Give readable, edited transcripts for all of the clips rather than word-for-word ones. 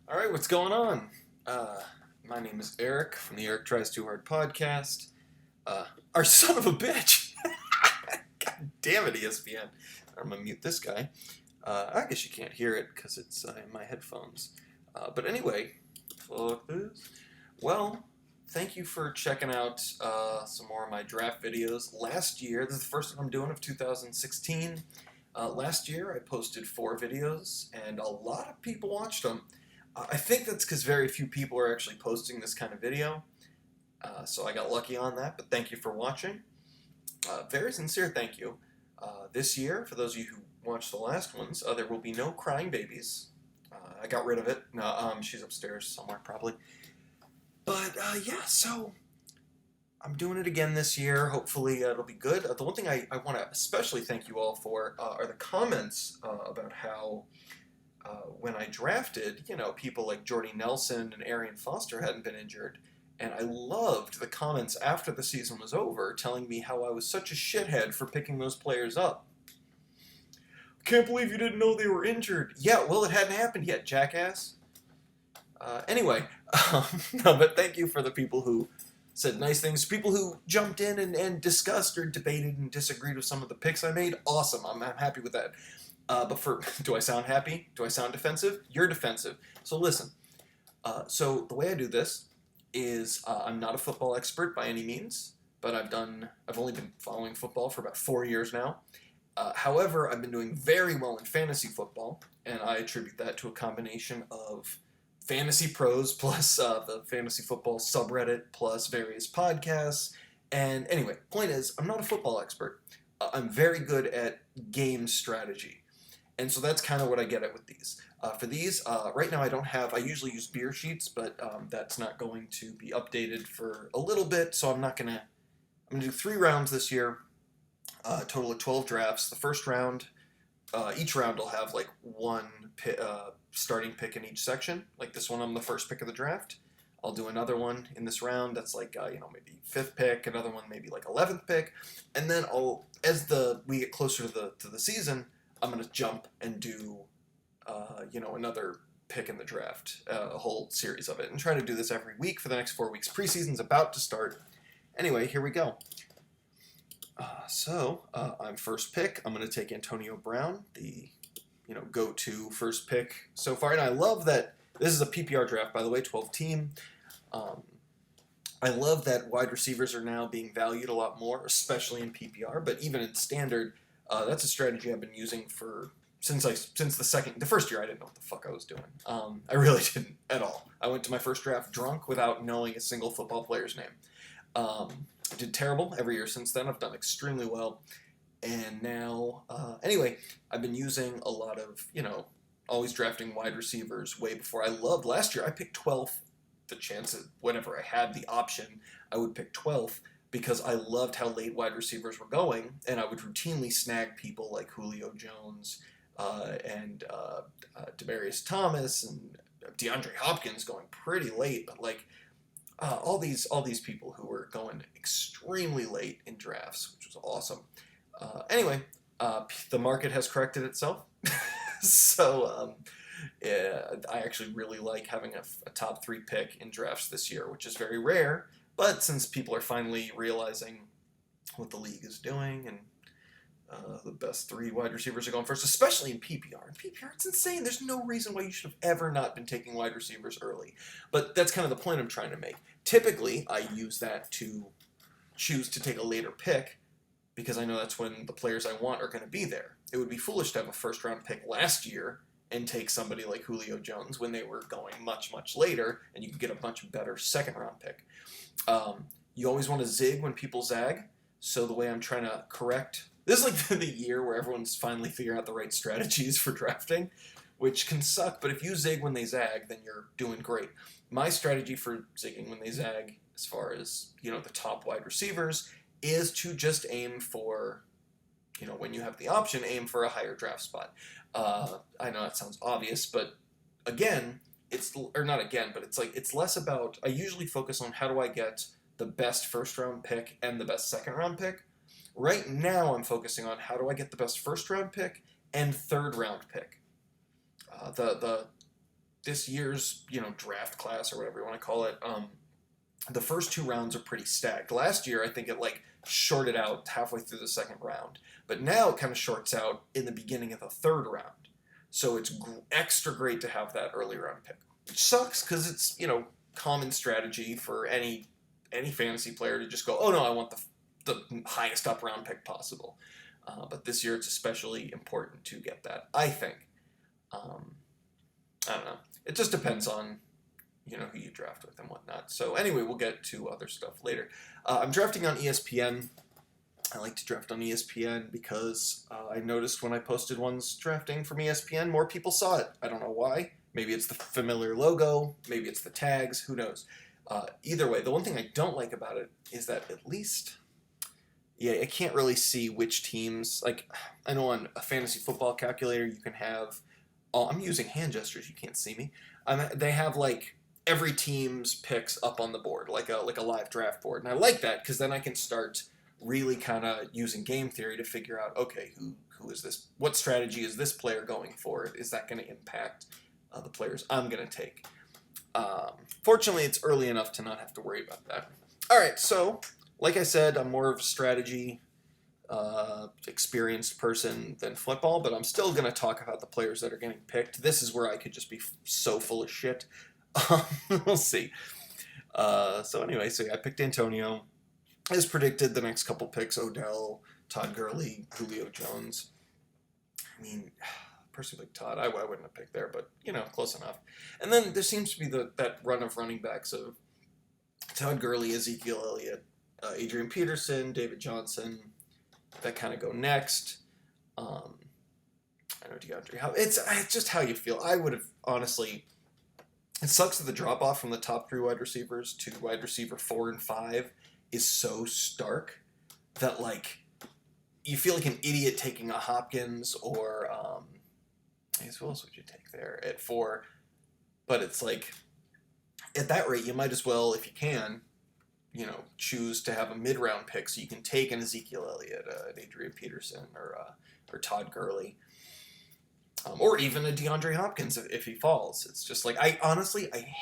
All right, what's going on? My name is Eric from the Eric Tries Too Hard podcast. Our son of a bitch. God damn it, ESPN. I'm gonna mute this guy. I guess you can't hear it because it's in my headphones. But anyway, fuck this. Well, thank you for checking out some more of my draft videos. Last year, this is the first one I'm doing of 2016. Last year, I posted 4 videos, and a lot of people watched them. I think that's because very few people are actually posting this kind of video, so I got lucky on that, but thank you for watching. Very sincere thank you. This year, for those of you who watched the last ones, there will be no crying babies. I got rid of it. No, she's upstairs somewhere probably. But yeah, so I'm doing it again this year. Hopefully it'll be good. The one thing I want to especially thank you all for are the comments about how when I drafted, people like Jordy Nelson and Arian Foster hadn't been injured. And I loved the comments after the season was over telling me how I was such a shithead for picking those players up. Can't believe you didn't know they were injured. Yeah, well, it hadn't happened yet, jackass. Anyway, no, but thank you for the people who said nice things. People who jumped in and discussed or debated and disagreed with some of the picks I made. Awesome. I'm happy with that. Do I sound happy? Do I sound defensive? You're defensive. So listen. So the way I do this is I'm not a football expert by any means, but I've only been following football for about 4 years now. However, I've been doing very well in fantasy football, and I attribute that to a combination of fantasypros plus the fantasy football subreddit plus various podcasts. And anyway, point is, I'm not a football expert. I'm very good at game strategy. And so that's kind of what I get at with these. For these, right now I usually use beersheets, but that's not going to be updated for a little bit, so I'm going to do 3 rounds this year, a total of 12 drafts. The first round, each round will have like one starting pick in each section. Like this one, I'm the first pick of the draft. I'll do another one in this round that's like, maybe 5th pick, another one maybe like 11th pick, and then as we get closer to the season, I'm going to jump and do, another pick in the draft, a whole series of it, and try to do this every week for the next 4 weeks. Preseason's about to start. Anyway, here we go. I'm first pick. I'm going to take Antonio Brown, the, go-to first pick so far. And I love that this is a PPR draft, by the way, 12-team. I love that wide receivers are now being valued a lot more, especially in PPR, but even in standard. That's a strategy I've been using since the first year. I didn't know what the fuck I was doing. I really didn't at all. I went to my first draft drunk without knowing a single football player's name. I did terrible every year since then. I've done extremely well. And now, anyway, I've been using a lot of, always drafting wide receivers way before. I loved last year. I picked 12th. The chance that whenever I had the option, I would pick 12th. Because I loved how late wide receivers were going, and I would routinely snag people like Julio Jones and Demaryius Thomas and DeAndre Hopkins going pretty late, but like all these people who were going extremely late in drafts, which was awesome. Anyway, the market has corrected itself, so yeah, I actually really like having a top 3 pick in drafts this year, which is very rare. But since people are finally realizing what the league is doing and the best 3 wide receivers are going first, especially in PPR. In PPR, it's insane. There's no reason why you should have ever not been taking wide receivers early. But that's kind of the point I'm trying to make. Typically, I use that to choose to take a later pick because I know that's when the players I want are going to be there. It would be foolish to have a first-round pick last year and take somebody like Julio Jones when they were going much, much later, and you could get a much better second-round pick. You always want to zig when people zag, so the way I'm trying to correct... This is like the year where everyone's finally figuring out the right strategies for drafting, which can suck, but if you zig when they zag, then you're doing great. My strategy for zigging when they zag, as far as, the top wide receivers, is to just aim for, when you have the option, aim for a higher draft spot. I know that sounds obvious, but again... it's less about, I usually focus on how do I get the best first round pick and the best second round pick. Right now I'm focusing on how do I get the best first round pick and third round pick. The this year's, draft class or whatever you want to call it, the first 2 rounds are pretty stacked. Last year, I think it shorted out halfway through the second round, but now it kind of shorts out in the beginning of the third round. So it's extra great to have that early round pick. Which sucks because it's common strategy for any fantasy player to just go, oh no, I want the highest up round pick possible. But this year it's especially important to get that, I think. I don't know. It just depends on who you draft with and whatnot. So anyway, we'll get to other stuff later. I'm drafting on ESPN. I like to draft on ESPN because I noticed when I posted ones drafting from ESPN, more people saw it. I don't know why. Maybe it's the familiar logo. Maybe it's the tags. Who knows? Either way, the one thing I don't like about it is that at least, I can't really see which teams. Like, I know on a fantasy football calculator, you can have. I'm using hand gestures. You can't see me. They have every team's picks up on the board, like a live draft board, and I like that because then I can start really kind of using game theory to figure out, okay, who is this? What strategy is this player going for? Is that going to impact the players I'm going to take? Fortunately, it's early enough to not have to worry about that. All right, so like I said, I'm more of a strategy experienced person than football, but I'm still going to talk about the players that are getting picked. This is where I could just be so full of shit. We'll see. So anyway, I picked Antonio. As predicted, the next couple picks, Odell, Todd Gurley, Julio Jones. I mean, personally like Todd, I wouldn't have picked there, but, close enough. And then there seems to be that run of running backs of Todd Gurley, Ezekiel Elliott, Adrian Peterson, David Johnson, that kind of go next. I know DeAndre. It's just how you feel. I would have, honestly, it sucks that the drop-off from the top 3 wide receivers to wide receiver 4 and 5 is so stark that, you feel like an idiot taking a Hopkins or, I guess who else would you take there at 4? But it's at that rate, you might as well, if you can, choose to have a mid-round pick so you can take an Ezekiel Elliott, an Adrian Peterson, or Todd Gurley. Or even a DeAndre Hopkins if he falls. It's just I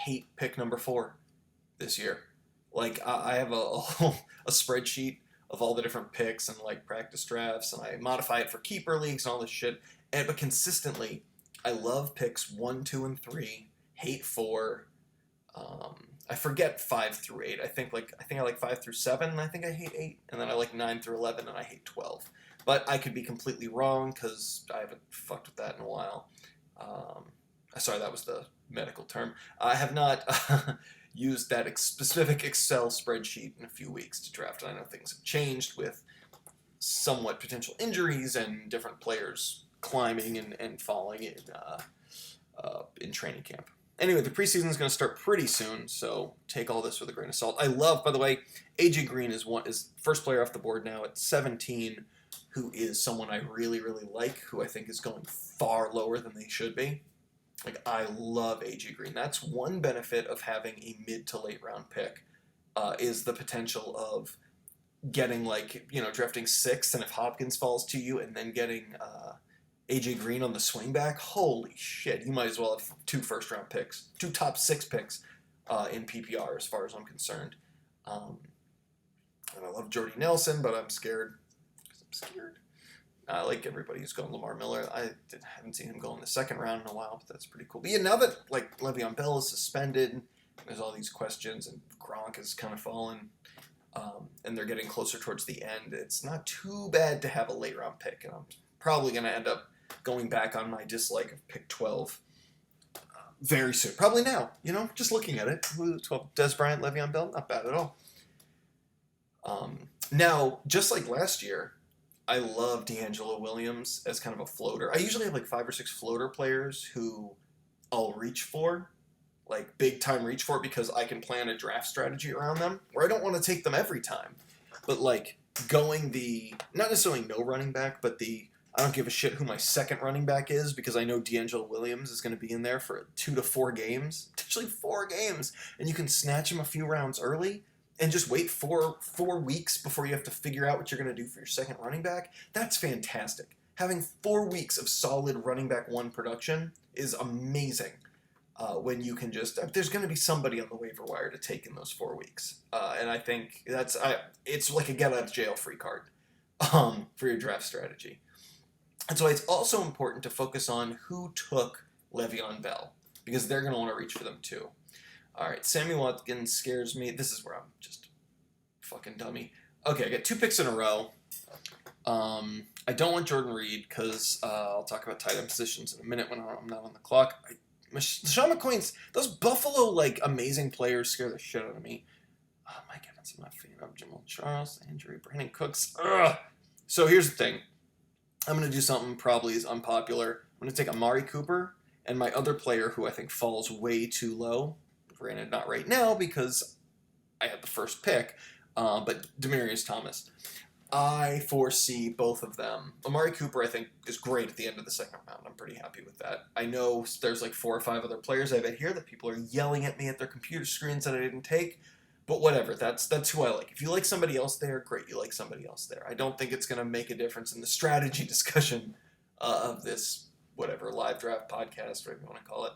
hate pick number 4 this year. I have a spreadsheet of all the different picks and practice drafts, and I modify it for keeper leagues and all this shit. But consistently, I love picks 1, 2, and 3. Hate 4. I forget 5 through 8. I think I like 5 through 7, and I think I hate 8, and then I like 9 through 11, and I hate 12. But I could be completely wrong because I haven't fucked with that in a while. Sorry, that was the medical term. I have not used that specific Excel spreadsheet in a few weeks to draft. And I know things have changed with somewhat potential injuries and different players climbing and falling in training camp. Anyway, the preseason is going to start pretty soon, so take all this with a grain of salt. I love, by the way, AJ Green is first player off the board now at 17, who is someone I really, really like, who I think is going far lower than they should be. I love AJ Green. That's one benefit of having a mid to late round pick, is the potential of getting drafting 6th, and if Hopkins falls to you, and then getting AJ Green on the swing back. Holy shit! You might as well have 2 first round picks, 2 top 6 picks in PPR, as far as I'm concerned. And I love Jordy Nelson, but I'm scared. I like everybody who's going Lamar Miller. I haven't seen him go in the 2nd round in a while, but that's pretty cool. But yeah, now that Le'Veon Bell is suspended, there's all these questions, and Gronk has kind of fallen, and they're getting closer towards the end. It's not too bad to have a late round pick, and I'm probably going to end up going back on my dislike of pick 12 very soon. Probably now, just looking at it. 12, Des Bryant, Le'Veon Bell, not bad at all. Now, just like last year, I love D'Angelo Williams as kind of a floater. I usually have 5 or 6 floater players who I'll reach for, big time reach for, because I can plan a draft strategy around them, where I don't want to take them every time. But going not necessarily no running back, but I don't give a shit who my 2nd running back is, because I know D'Angelo Williams is going to be in there for 2 to 4 games, potentially 4 games, and you can snatch him a few rounds early and just wait 4 weeks before you have to figure out what you're going to do for your 2nd running back. That's fantastic. Having 4 weeks of solid running back 1 production is amazing. when you can just there's going to be somebody on the waiver wire to take in those 4 weeks, and I think it's like a get out of jail free card for your draft strategy. And so it's also important to focus on who took Le'Veon Bell, because they're going to want to reach for them too. All right, Sammy Watkins scares me. This is where I'm just fucking dummy. Okay, I got 2 picks in a row. I don't want Jordan Reed because I'll talk about tight end positions in a minute when I'm not on the clock. Sean McCoy's, those Buffalo, like, amazing players scare the shit out of me. Oh, Mike Evans, I'm not a fan of Jamal Charles, injury, Brandon Cooks. Ugh. So here's the thing. I'm going to do something probably is unpopular. I'm going to take Amari Cooper and my other player who I think falls way too low. Granted, not right now because I had the first pick, but Demaryius Thomas. I foresee both of them. Amari Cooper, I think, is great at the end of the second round. I'm pretty happy with that. I know there's like 4 or 5 other players I bet here that people are yelling at me at their computer screens that I didn't take. But whatever, that's who I like. If you like somebody else there, great, you like somebody else there. I don't think it's going to make a difference in the strategy discussion of this, whatever, live draft podcast, whatever you want to call it.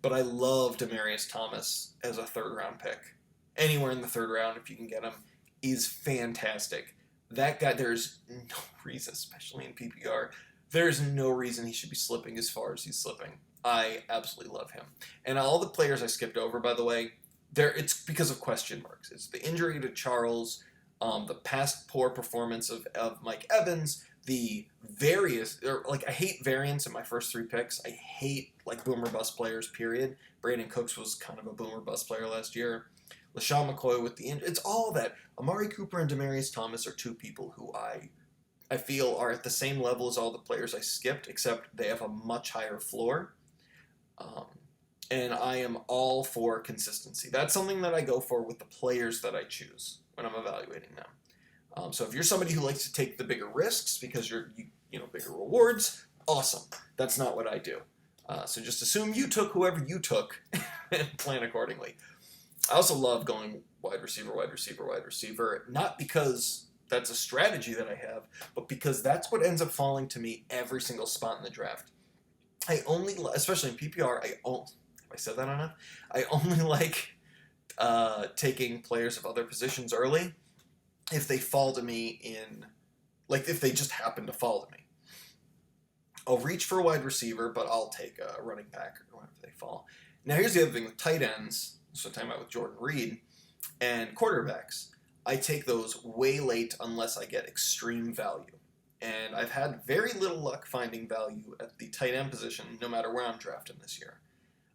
But I love Demaryius Thomas as a 3rd round pick. Anywhere in the 3rd round, if you can get him, is fantastic. That guy, there's no reason, especially in PPR, there's no reason he should be slipping as far as he's slipping. I absolutely love him. And all the players I skipped over, by the way, it's because of question marks. It's the injury to Charles, the past poor performance of Mike Evans, the I hate variance in my first 3 picks. I hate, like, boomer bust players, period. Brandon Cooks was kind of a boomer bust player last year. LaShawn McCoy with the injury. It's all that. Amari Cooper and Demaryius Thomas are 2 people who I feel are at the same level as all the players I skipped, except they have a much higher floor. And I am all for consistency. That's something that I go for with the players that I choose when I'm evaluating them. So if you're somebody who likes to take the bigger risks because you bigger rewards, awesome. That's not what I do. So just assume you took whoever you took and plan accordingly. I also love going wide receiver, wide receiver, wide receiver, not because that's a strategy that I have, but because that's what ends up falling to me every single spot in the draft. I only, especially in PPR, have I said that enough? I only like taking players of other positions early if they fall to me if they just happen to fall to me. I'll reach for a wide receiver, but I'll take a running back or wherever they fall. Now, here's the other thing with tight ends. So I'm talking about with Jordan Reed and quarterbacks. I take those way late unless I get extreme value. And I've had very little luck finding value at the tight end position, no matter where I'm drafting this year.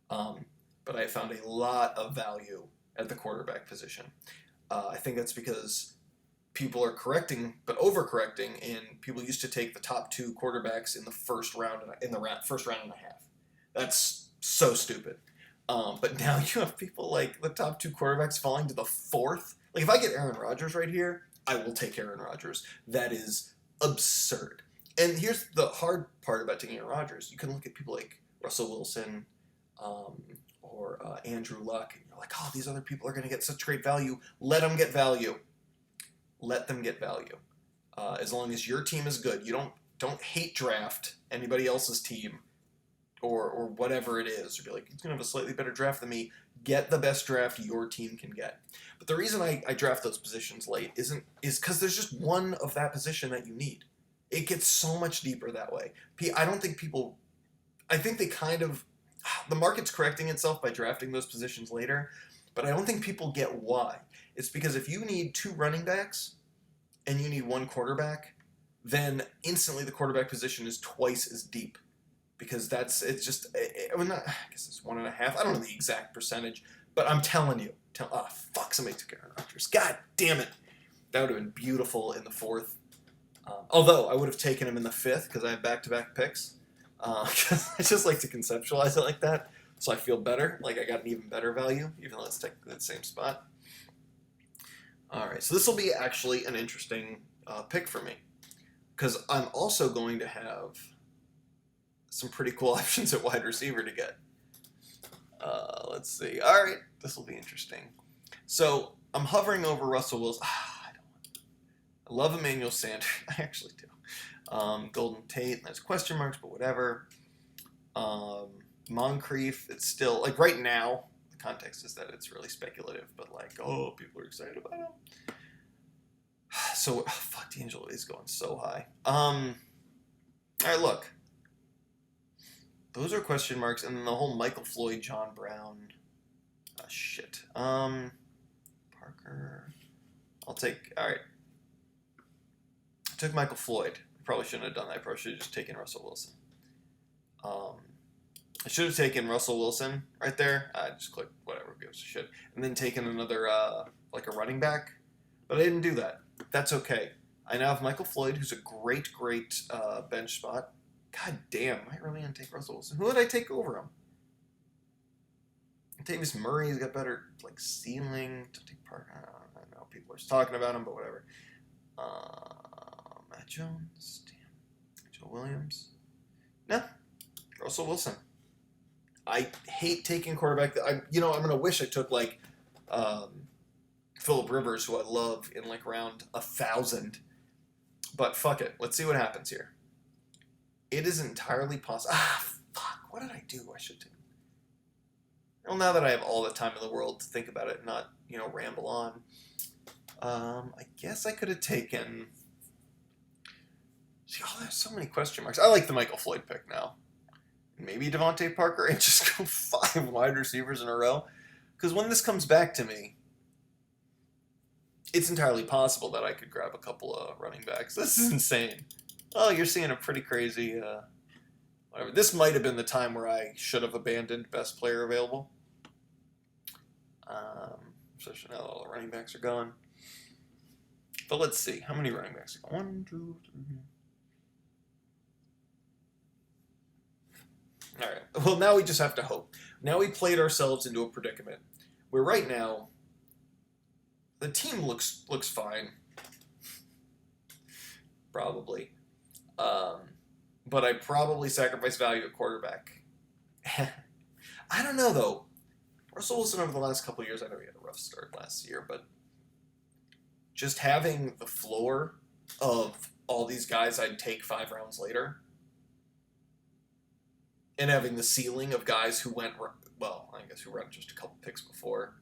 But I found a lot of value at the quarterback position. I think that's because people are correcting, but overcorrecting, and people used to take the top 2 quarterbacks in the first round first round and a half. That's so stupid. But now you have people like the top 2 quarterbacks falling to the 4th. Like, if I get Aaron Rodgers right here, I will take Aaron Rodgers. That is absurd. And here's the hard part about taking Aaron Rodgers. You can look at people like Russell Wilson or Andrew Luck, and you're like, oh, these other people are going to get such great value. Let them get value. Let them get value. As long as your team is good. You don't hate draft anybody else's team. Or whatever it is, or be like, he's going to have a slightly better draft than me. Get the best draft your team can get. But the reason I draft those positions late is because there's just one of that position that you need. It gets so much deeper that way. I think they kind of, the market's correcting itself by drafting those positions later, but I don't think people get why. It's because if you need 2 running backs and you need 1 quarterback, then instantly the quarterback position is twice as deep. Because I guess it's 1.5. I don't know the exact percentage, but I'm telling you. Somebody took Aaron Rodgers. God damn it. That would have been beautiful in the 4th. Although, I would have taken him in the 5th because I have back-to-back picks. Because I just like to conceptualize it like that, so I feel better. Like I got an even better value, even though it's technically the same spot. All right, so this will be actually an interesting pick for me. Because I'm also going to have some pretty cool options at wide receiver to get. Let's see. All right, this will be interesting. So I'm hovering over Russell Wilson. I love Emmanuel Sanders. I actually do. Golden Tate, there's question marks, but whatever. Moncrief, it's still, like, right now, the context is that it's really speculative, but, like, oh, people are excited about him. So, fuck, D'Angelo is going so high. All right, look. Those are question marks, and then the whole Michael Floyd, John Brown. Shit. Parker. All right. I took Michael Floyd. Probably shouldn't have done that. I probably should have just taken Russell Wilson. I should have taken Russell Wilson right there. I just clicked whatever, gives a shit. And then taken another, like a running back. But I didn't do that. That's okay. I now have Michael Floyd, who's a great bench spot. God damn, am I really going to take Russell Wilson? Who would I take over him? Davis Murray's got better, like, ceiling. To take Parker. I don't know. People are just talking about him, but whatever. Matt Jones. Damn. Joe Williams. No. Russell Wilson. I hate taking quarterback. I'm going to wish I took, like, Phillip Rivers, who I love, in, like, round 1,000. But fuck it. Let's see what happens here. It is entirely possible. Fuck. What did I do? I should take. Well, now that I have all the time in the world to think about it and not, ramble on, I guess I could have taken... See, there's so many question marks. I like the Michael Floyd pick now. Maybe Devontae Parker and just go 5 wide receivers in a row. Because when this comes back to me, it's entirely possible that I could grab a couple of running backs. This is insane. Oh, you're seeing a pretty crazy... whatever. This might have been the time where I should have abandoned best player available. Especially now that all the running backs are gone. But let's see. How many running backs are gone? 1, 2, 3. All right. Well, now we just have to hope. Now we played ourselves into a predicament where right now the team looks fine. Probably. But I probably sacrifice value at quarterback. I don't know, though. Russell Wilson over the last couple of years, I know he had a rough start last year, but just having the floor of all these guys I'd take 5 rounds later, and having the ceiling of guys who went, well, I guess who went just a couple picks before.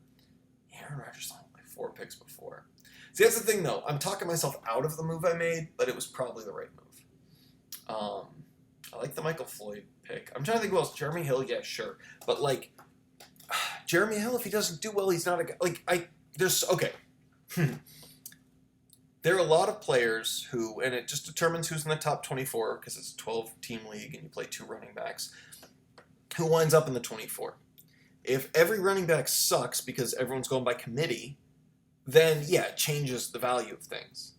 Aaron Rodgers went like 4 picks before. See, that's the thing, though. I'm talking myself out of the move I made, but it was probably the right move. I like the Michael Floyd pick. I'm trying to think who else. Jeremy Hill, yeah, sure. But, like, Jeremy Hill, if he doesn't do well, he's not a guy. Like, okay. There are a lot of players who, and it just determines who's in the top 24, because it's a 12-team league and you play 2 running backs, who winds up in the 24. If every running back sucks because everyone's going by committee, then, yeah, it changes the value of things.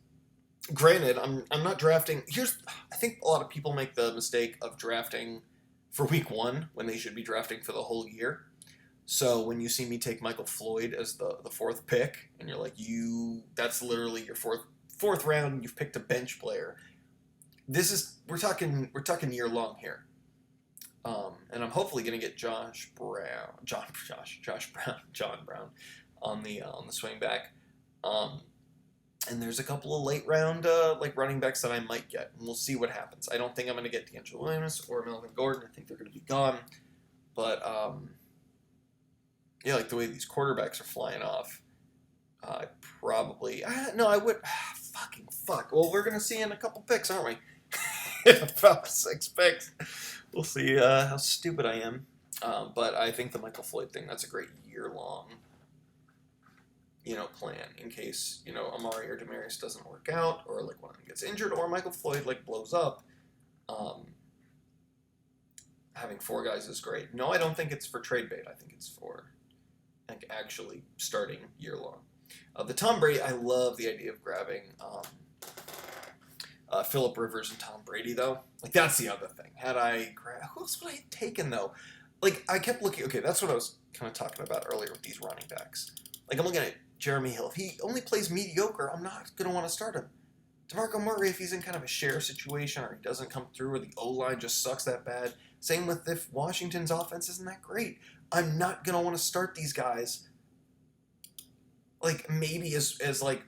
Granted, I'm not drafting. I think a lot of people make the mistake of drafting for week 1 when they should be drafting for the whole year. So when you see me take Michael Floyd as the 4th pick, and you're like, that's literally your fourth round, and you've picked a bench player. We're talking year long here. And I'm hopefully going to get John Brown on the swing back. And there's a couple of late round like running backs that I might get, and we'll see what happens. I don't think I'm going to get D'Angelo Williams or Melvin Gordon. I think they're going to be gone. But yeah, like the way these quarterbacks are flying off, I would. Fucking fuck. Well, we're going to see in a couple picks, aren't we? About 6 picks. We'll see how stupid I am. But I think the Michael Floyd thing, that's a great year-long, plan in case, Amari or Demaryius doesn't work out, or like one of them gets injured, or Michael Floyd like blows up. Having 4 guys is great. No, I don't think it's for trade bait. I think it's for like actually starting year long. The Tom Brady, I love the idea of grabbing Phillip Rivers and Tom Brady, though. Like, that's the other thing. Who else would I have taken, though? Like, I kept looking, okay, that's what I was kind of talking about earlier with these running backs. Like, I'm looking at Jeremy Hill. If he only plays mediocre, I'm not going to want to start him. DeMarco Murray, if he's in kind of a share situation or he doesn't come through or the O-line just sucks that bad. Same with if Washington's offense isn't that great. I'm not going to want to start these guys, like, maybe as like,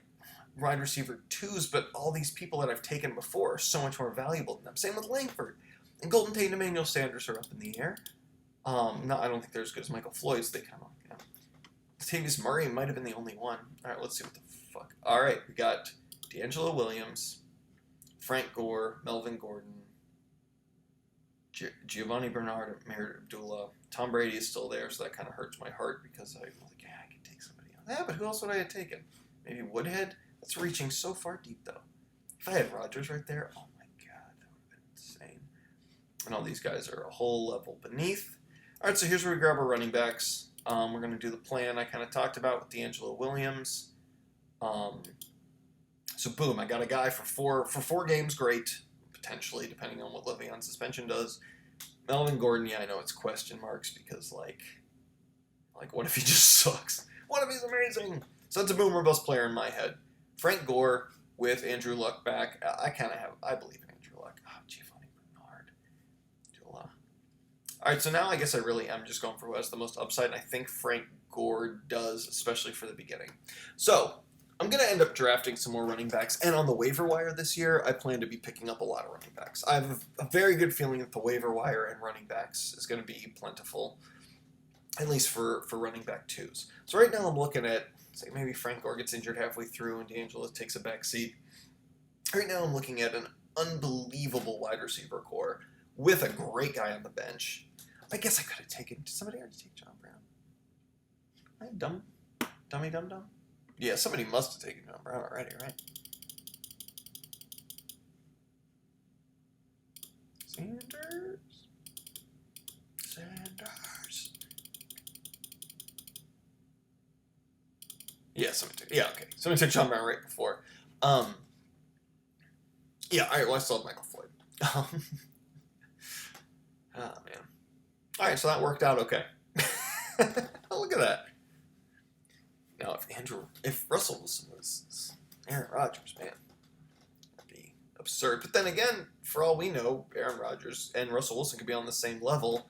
wide receiver 2s, but all these people that I've taken before are so much more valuable than them. Same with Langford. And Golden Tate and Emmanuel Sanders are up in the air. No, I don't think they're as good as Michael Floyd's. They kind of, yeah. Latavius Murray might have been the only one. All right, let's see what the fuck. All right, we got D'Angelo Williams, Frank Gore, Melvin Gordon, Giovanni Bernard, Merritt Abdullah. Tom Brady is still there, so that kind of hurts my heart because I'm like, yeah, I can take somebody else. Yeah, but who else would I have taken? Maybe Woodhead? That's reaching so far deep, though. If I had Rodgers right there, oh my god, that would have been insane. And all these guys are a whole level beneath. All right, so here's where we grab our running backs. We're going to do the plan I kind of talked about with D'Angelo Williams. So boom, I got a guy for four games, great, potentially, depending on what Le'Veon's suspension does. Melvin Gordon, yeah, I know it's question marks because, like, what if he just sucks? What if he's amazing? So that's a boom or bust player in my head. Frank Gore with Andrew Luck back. I believe in Andrew Luck. Oh, Giovanni Bernard. All right, so now I guess I really am just going for who has the most upside, and I think Frank Gore does, especially for the beginning. So I'm going to end up drafting some more running backs, and on the waiver wire this year, I plan to be picking up a lot of running backs. I have a very good feeling that the waiver wire and running backs is going to be plentiful, at least for running back twos. So right now I'm looking at, say, maybe Frank Gore gets injured halfway through and D'Angelo takes a back seat. Right now I'm looking at an unbelievable wide receiver core with a great guy on the bench. I guess I could have taken, did somebody already take John Brown? Dummy dum dum? Yeah, somebody must have taken John Brown already, right? Sanders. Yeah, somebody took. Yeah, okay. Somebody took John Brown right before. Yeah. All right. Well, I still have Michael Floyd. Oh man. All right. So that worked out okay. Look at that. Now, if Russell Wilson was Aaron Rodgers, man, that'd be absurd. But then again, for all we know, Aaron Rodgers and Russell Wilson could be on the same level.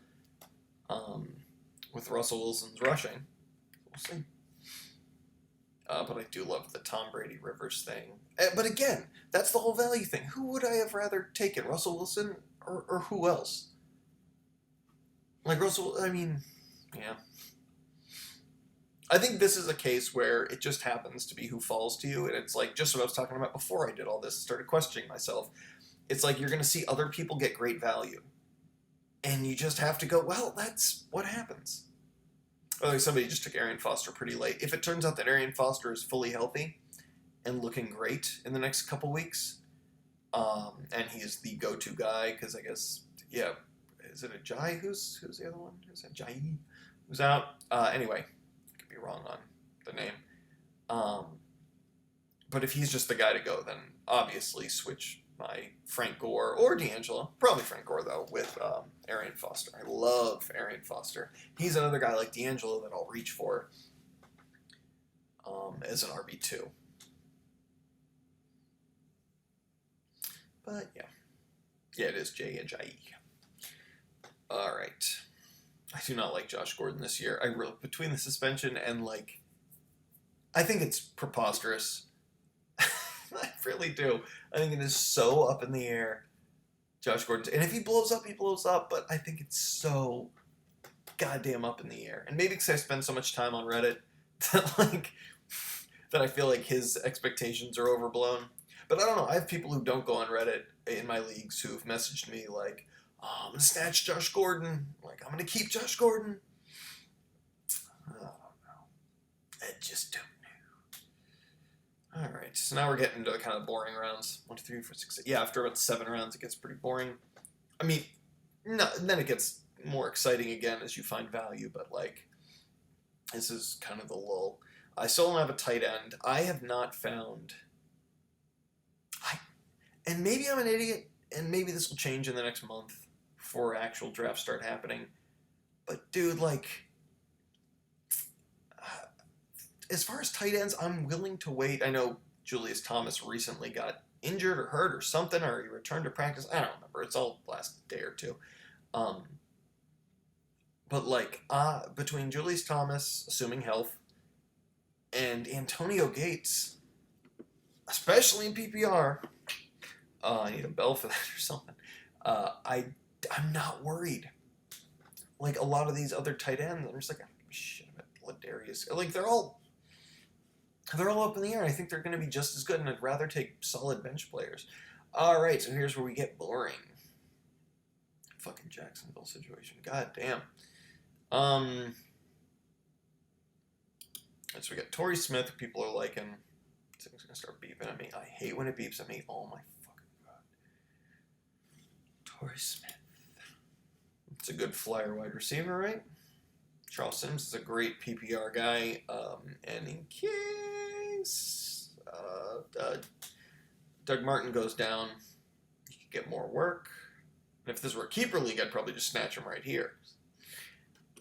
With Russell Wilson's rushing, we'll see. But I do love the Tom Brady Rivers thing. But again, that's the whole value thing. Who would I have rather taken, Russell Wilson or who else? Like Russell, I mean, yeah. I think this is a case where it just happens to be who falls to you, and it's like just what I was talking about before I did all this, started questioning myself. It's like you're going to see other people get great value, and you just have to go, well, that's what happens. Like somebody just took Arian Foster pretty late. If it turns out that Arian Foster is fully healthy and looking great in the next couple weeks, and he's the go-to guy, because I guess, yeah, is it a Jai? Who's the other one? Is it Jai? Who's out? Anyway, I could be wrong on the name. But if he's just the guy to go, then obviously switch my Frank Gore or D'Angelo, probably Frank Gore though, with Arian Foster. I love Arian Foster. He's another guy like D'Angelo that I'll reach for as an RB2. But yeah, it is J-H-I-E. All right. I do not like Josh Gordon this year. I really, between the suspension and I think it's preposterous. I really do. I think it is so up in the air, Josh Gordon. And if he blows up, he blows up. But I think it's so goddamn up in the air. And maybe because I spend so much time on Reddit that I feel like his expectations are overblown. But I don't know. I have people who don't go on Reddit in my leagues who've messaged me like, oh, I'm going to snatch Josh Gordon. I'm going to keep Josh Gordon. I don't know. I just don't. All right, so now we're getting into the kind of boring rounds. 1, 2, 3, 4, 6, 8. Yeah, after about 7 rounds, it gets pretty boring. I mean, no, then it gets more exciting again as you find value, but this is kind of the lull. I still don't have a tight end. I have not found... And maybe I'm an idiot, and maybe this will change in the next month before actual drafts start happening. But, dude, as far as tight ends, I'm willing to wait. I know Julius Thomas recently got injured or hurt or something, or he returned to practice. I don't remember. It's all last day or two. But between Julius Thomas, assuming health, and Antonio Gates, especially in PPR, I need a bell for that or something. I'm not worried. like a lot of these other tight ends, I'm just like, I don't give a shit about Ladarius. Like they're all up in the air. I think they're going to be just as good, and I'd rather take solid bench players. All right, so here's where we get boring. Fucking Jacksonville situation. God damn. So we got Torrey Smith, who people are liking. This thing's gonna start beeping at me. I hate when it beeps at me. Oh my fucking god. Torrey Smith. It's a good flyer wide receiver, right? Charles Sims is a great PPR guy. And in case Doug Martin goes down, he could get more work. And if this were a keeper league, I'd probably just snatch him right here.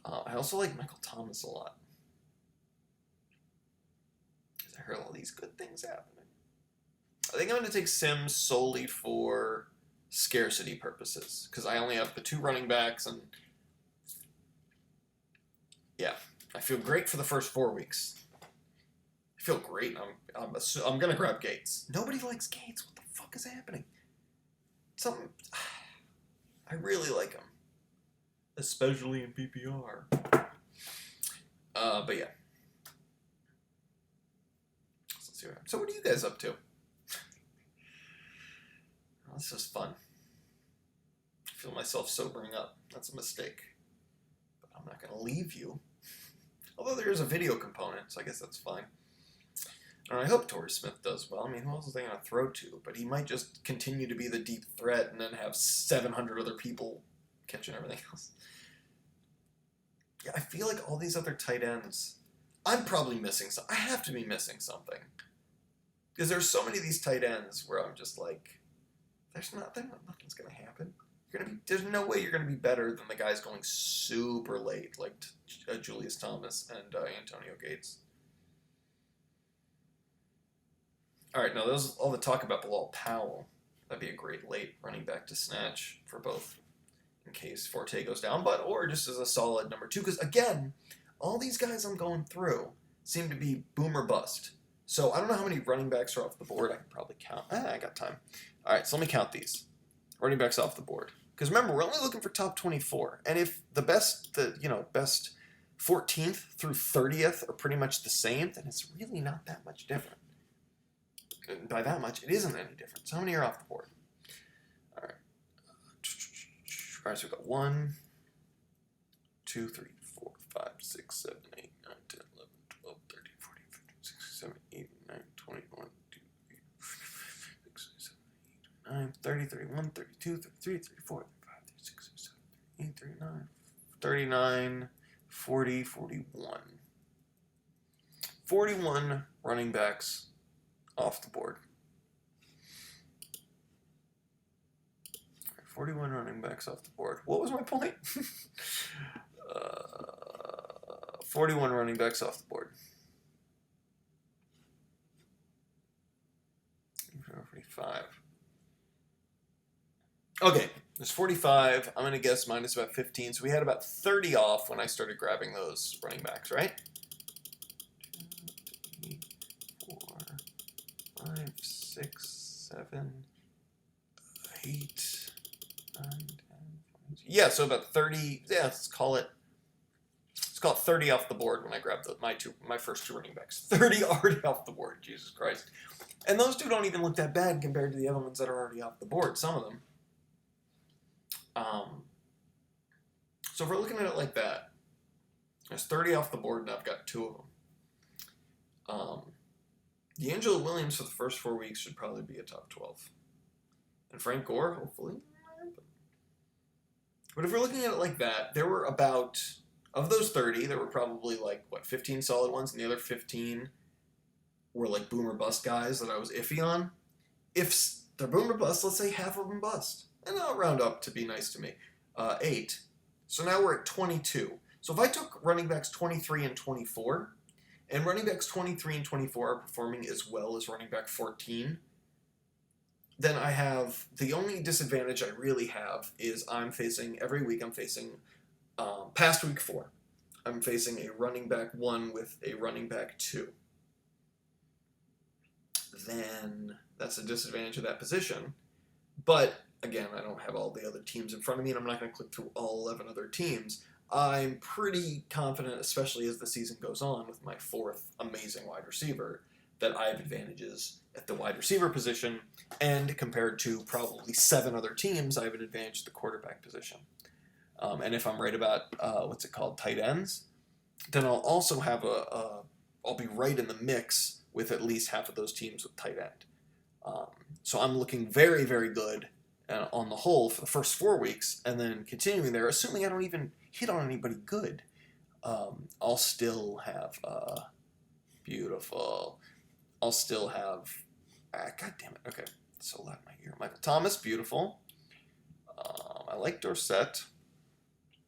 I also like Michael Thomas a lot. Because I heard all these good things happening. I think I'm going to take Sims solely for scarcity purposes. Because I only have the 2 running backs, and yeah, I feel great for the first 4 weeks. I feel great. I'm going to grab Gates. Nobody likes Gates. What the fuck is happening? I really like him. Especially in PPR. But yeah. Let's see so what are you guys up to? Oh, this is fun. I feel myself sobering up. That's a mistake. But I'm not going to leave you. Although there is a video component, so I guess that's fine. And I hope Torrey Smith does well. I mean, who else is they going to throw to? But he might just continue to be the deep threat and then have 700 other people catching everything else. Yeah, I feel like all these other tight ends, I'm probably missing something. I have to be missing something. Because there's so many of these tight ends where I'm just like, nothing's going to happen. There's no way you're going to be better than the guys going super late, like Julius Thomas and Antonio Gates. All right, now there's all the talk about Bilal Powell. That'd be a great late running back to snatch for both, in case Forte goes down, or just as a solid number 2. Because again, all these guys I'm going through seem to be boom or bust. So I don't know how many running backs are off the board. I can probably count. I got time. All right, so let me count these running backs off the board. Because remember, we're only looking for top 24, and if the best 14th through 30th are pretty much the same, then it's really not that much different. And by that much, it isn't any different. So how many are off the board? All right. All right, so we've got 1, 2, 3, 4, 5, 6, 7, 8, 9, 10, 11, 12, 13, 14, 15, 16, 17, 18, 19, 20, 21, 2, 3, 4, 5, 6, 7, 8, 9, 30, 31, 32, 33, 34, 35, 36, 37, 38, 39, 39, 40, 41. 41 running backs off the board. 41 running backs off the board. What was my point? 41 running backs off the board. 45. Okay, there's 45. I'm going to guess minus about 15. So we had about 30 off when I started grabbing those running backs, right? 2, 3, 4, 5, 6, 7, 8, 9, 10, 20. Yeah, so about 30. Yeah, let's call it 30 off the board when I grabbed my first 2 running backs. 30 already off the board. Jesus Christ. And those 2 don't even look that bad compared to the other ones that are already off the board. Some of them. So if we're looking at it like that, there's 30 off the board, and I've got 2 of them. D'Angelo Williams for the first 4 weeks should probably be a top 12. And Frank Gore, hopefully. But if we're looking at it like that, there were about, of those 30, there were probably 15 solid ones, and the other 15 were boom or bust guys that I was iffy on. If they're boom or bust, let's say half of them bust. And I'll round up to be nice to me. 8. So now we're at 22. So if I took running backs 23 and 24, and running backs 23 and 24 are performing as well as running back 14, then I have, the only disadvantage I really have is every week I'm facing, past week 4, I'm facing a running back 1 with a running back 2. Then that's a disadvantage of that position. But again, I don't have all the other teams in front of me, and I'm not going to click through all 11 other teams. I'm pretty confident, especially as the season goes on, with my fourth amazing wide receiver, that I have advantages at the wide receiver position, and compared to probably 7 other teams, I have an advantage at the quarterback position. And if I'm right about tight ends, then I'll also have I'll be right in the mix with at least half of those teams with tight end. So I'm looking very, very good on the whole for the first 4 weeks, and then continuing there, assuming I don't even hit on anybody good, I'll still have beautiful. I'll still have God damn it. Okay, it's so loud in my ear. Michael Thomas, beautiful. I like Dorsett.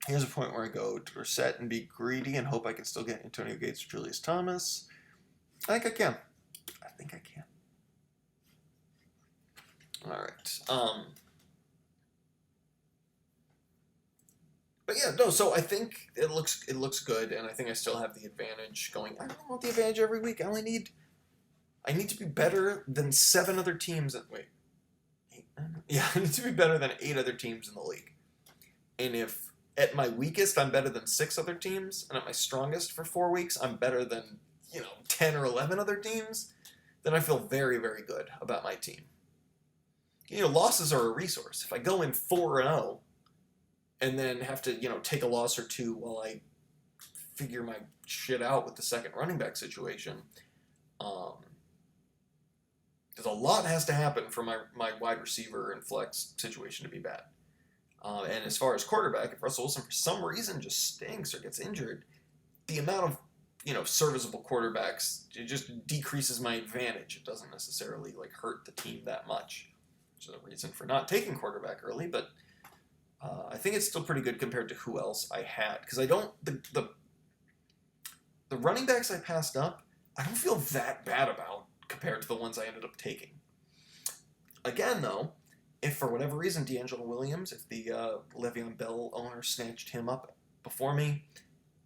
Here's a point where I go Dorsett and be greedy and hope I can still get Antonio Gates or Julius Thomas. I think I can. All right. But yeah, no. So I think it looks good, and I think I still have the advantage going. I don't want the advantage every week. I need to be better than 7 other teams. Wait, 8? Yeah, I need to be better than 8 other teams in the league. And if at my weakest I'm better than 6 other teams, and at my strongest for 4 weeks I'm better than 10 or 11 other teams, then I feel very, very good about my team. Losses are a resource. If I go in 4-0 and then have to take a loss or 2 while I figure my shit out with the second running back situation, because a lot has to happen for my wide receiver and flex situation to be bad. And as far as quarterback, if Russell Wilson for some reason just stinks or gets injured, the amount of serviceable quarterbacks, it just decreases my advantage. It doesn't necessarily hurt the team that much, which is a reason for not taking quarterback early. But I think it's still pretty good compared to who else I had, because I don't the running backs I passed up, I don't feel that bad about compared to the ones I ended up taking. Again, though, if for whatever reason D'Angelo Williams, if the Le'Veon Bell owner snatched him up before me,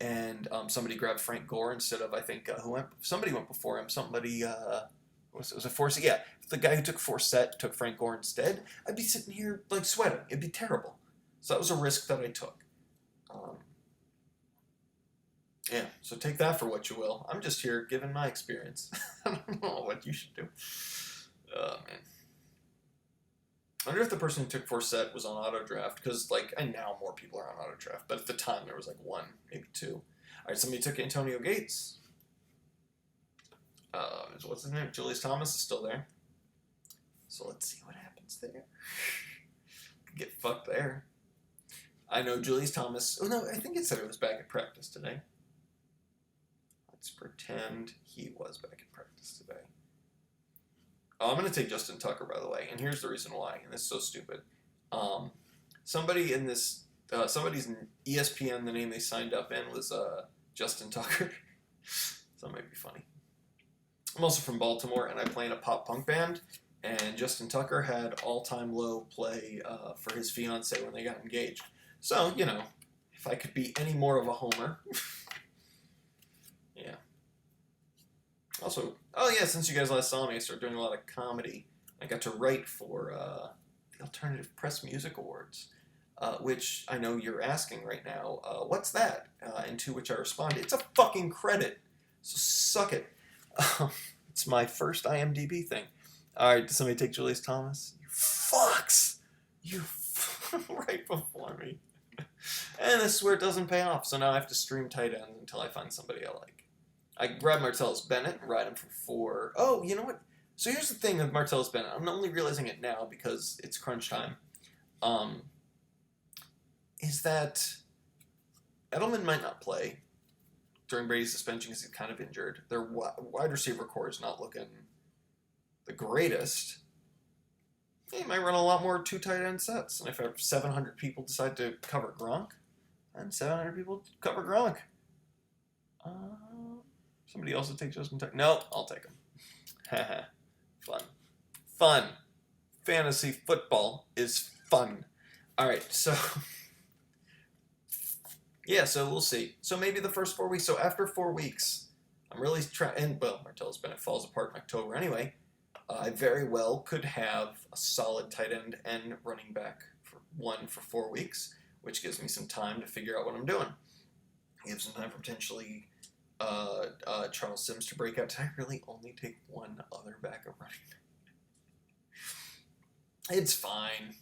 and somebody grabbed Frank Gore instead of, I think, somebody went before him. Somebody, was it Forsett? Yeah, if the guy who took Forsett took Frank Gore instead, I'd be sitting here sweating. It'd be terrible. So that was a risk that I took. Yeah, so take that for what you will. I'm just here giving my experience. I don't know what you should do. Oh, man. I wonder if the person who took Forsett was on auto draft, because and now more people are on auto draft, but at the time there was 1, maybe 2. All right, somebody took Antonio Gates. What's his name? Julius Thomas is still there. So let's see what happens there. Get fucked there. I know Julius Thomas. Oh no, I think it said it was back at practice today. Let's pretend he was back at practice today. Oh, I'm going to take Justin Tucker, by the way, and here's the reason why, and this is so stupid. Somebody in this, somebody's ESPN, the name they signed up in was Justin Tucker, so that might be funny. I'm also from Baltimore, and I play in a pop-punk band, and Justin Tucker had all-time low play for his fiancée when they got engaged. So, if I could be any more of a homer... Yeah. Also, since you guys last saw me, I started doing a lot of comedy. I got to write for the Alternative Press Music Awards, which I know you're asking right now, what's that? And to which I responded, it's a fucking credit, so suck it. It's my first IMDb thing. All right, did somebody take Julius Thomas? You fucks! You right before me. And this is where it doesn't pay off, so now I have to stream tight ends until I find somebody I like. I grab Martellus Bennett and ride him for 4. Oh, you know what? So here's the thing with Martellus Bennett. I'm only realizing it now because it's crunch time. Is that Edelman might not play during Brady's suspension because he's kind of injured. Their wide receiver core is not looking the greatest. He might run a lot more 2 tight end sets. And if 700 people decide to cover Gronk, then 700 people cover Gronk. Somebody else will take Justin Tucker. No, I'll take him. Fun. Fantasy football is fun. All right, so... Yeah, so we'll see. So maybe the first 4 weeks. So after 4 weeks, I'm really trying... And, well, Martellus Bennett falls apart in October anyway. I very well could have a solid tight end and running back for 4 weeks, which gives me some time to figure out what I'm doing. It gives some time for potentially Charles Sims to break out. Did I really only take one other backup running back? It's fine.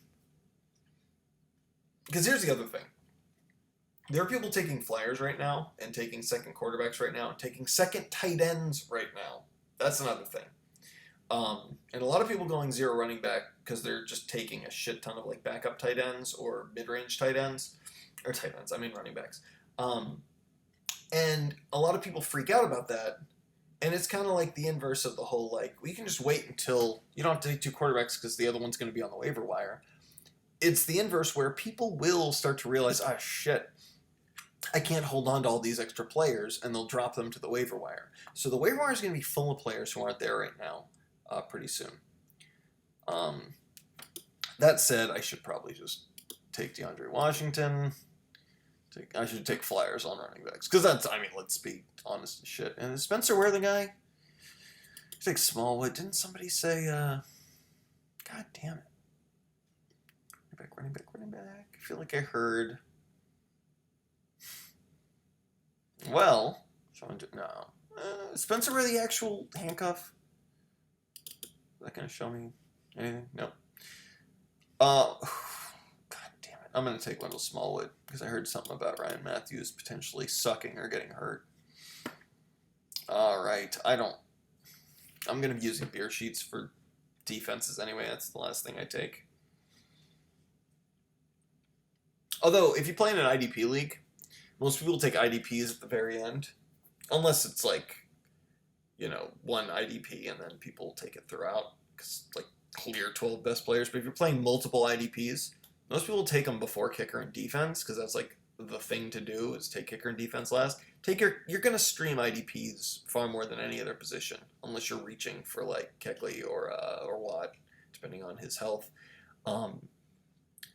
Because here's the other thing. There are people taking flyers right now and taking second quarterbacks right now and taking second tight ends right now. That's another thing. And a lot of people going zero running back because they're just taking a shit ton of like backup tight ends or mid-range tight ends. Or tight ends, I mean running backs. And a lot of people freak out about that. And it's kind of like the inverse of the whole, like, we can just wait until you don't have to take two quarterbacks because the other one's going to be on the waiver wire. It's the inverse where people will start to realize, ah, shit, I can't hold on to all these extra players, and they'll drop them to the waiver wire. So the waiver wire is going to be full of players who aren't there right now pretty soon. That said, I should probably just take DeAndre Washington. I should take flyers on running backs. Because that's, I mean, let's be honest as shit. And is Spencer Ware the guy? He's like Smallwood. Didn't somebody say, God damn it. Running back. I feel like I heard. Well, no. Spencer Ware the actual handcuff? Is that going to show me anything? No. God damn it. I'm going to take Wendell Smallwood because I heard something about Ryan Matthews potentially sucking or getting hurt. All right. I'm going to be using beer sheets for defenses anyway. That's the last thing I take. Although, if you play in an IDP league, most people take IDPs at the very end. Unless it's like, one IDP and then people take it throughout. Because, like, clear 12 best players. But if you're playing multiple IDPs, most people take them before kicker and defense. Because that's, like, the thing to do is take kicker and defense last. You're going to stream IDPs far more than any other position. Unless you're reaching for, like, Kegley or Watt, depending on his health.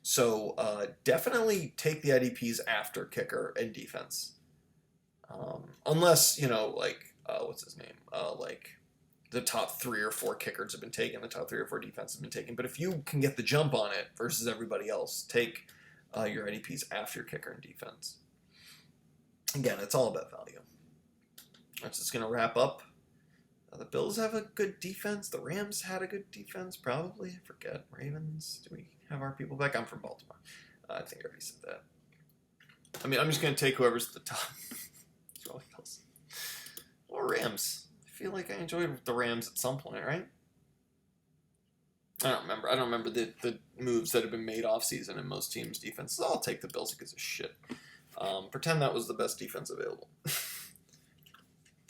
So definitely take the IDPs after kicker and defense. Unless, what's his name? Like the top 3 or 4 kickers have been taken, the top 3 or 4 defenses have been taken. But if you can get the jump on it versus everybody else, take your IDPs after your kicker and defense. Again, it's all about value. That's just going to wrap up. The Bills have a good defense. The Rams had a good defense, probably. I forget. Ravens, do we have our people back? I'm from Baltimore. I think I already said that. I mean, I'm just going to take whoever's at the top. Or Rams. I feel like I enjoyed the Rams at some point, right? I don't remember the moves that have been made off-season in most teams' defenses. I'll take the Bills because of shit. Pretend that was the best defense available.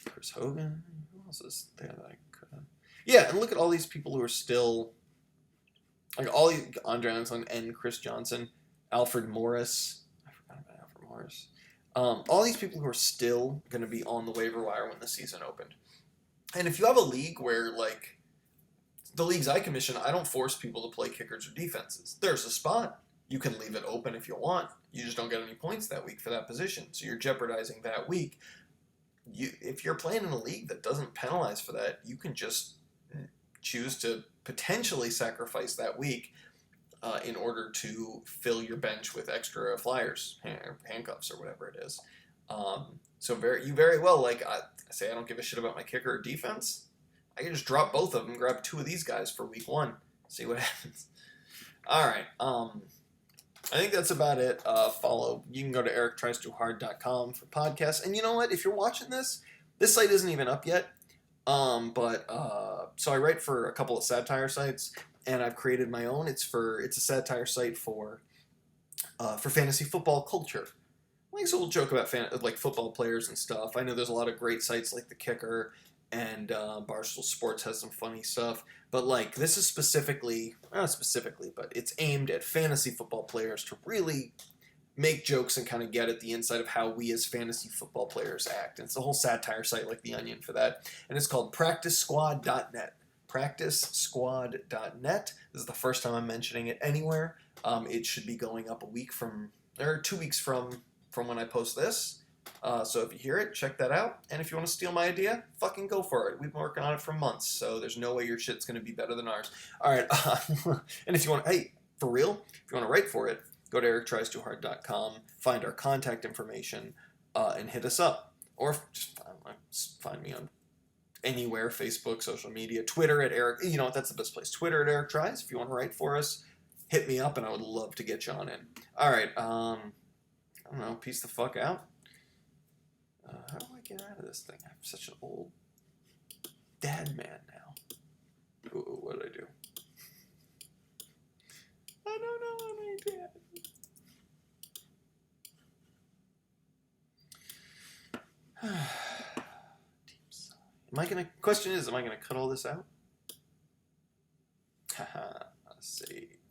Chris Hogan. Who else is there that I could have? Yeah, and look at all these people who are still... Like Andre Anson and Chris Johnson, Alfred Morris. I forgot about Alfred Morris. All these people who are still going to be on the waiver wire when the season opened. And if you have a league where, like, the leagues I commission, I don't force people to play kickers or defenses. There's a spot. You can leave it open if you want. You just don't get any points that week for that position. So you're jeopardizing that week. If you're playing in a league that doesn't penalize for that, you can just choose to potentially sacrifice that week in order to fill your bench with extra flyers, handcuffs, or whatever it is. So you very well, like I say, I don't give a shit about my kicker or defense. I can just drop both of them, grab 2 of these guys for week 1, see what happens. All right, I think that's about it. You can go to erictriestoohard.com for podcasts. And you know what? If you're watching this site isn't even up yet. So I write for a couple of satire sites, and I've created my own. It's a satire site for fantasy football culture. Like, so we'll joke about football players and stuff. I know there's a lot of great sites like The Kicker, and Barstool Sports has some funny stuff. But like, this is not specifically, but it's aimed at fantasy football players to really make jokes and kind of get at the inside of how we as fantasy football players act. And it's a whole satire site like The Onion for that. And it's called PracticeSquad.net. PracticeSquad.net. This is the first time I'm mentioning it anywhere. It should be going up 2 weeks from when I post this. So if you hear it, check that out. And if you want to steal my idea, fucking go for it. We've been working on it for months, so there's no way your shit's going to be better than ours. All right. And if you want, hey, for real, if you want to write for it, go to erictriestoohard.com, find our contact information, and hit us up. Or just find me on anywhere, Facebook, social media, Twitter at Eric. You know what? That's the best place. Twitter at Eric Tries. If you want to write for us, hit me up, and I would love to get you on in. All right. I don't know. Peace the fuck out. How do I get out of this thing? I'm such an old dad man now. Ooh, what did I do? I don't know what I did. Question is, am I gonna cut all this out?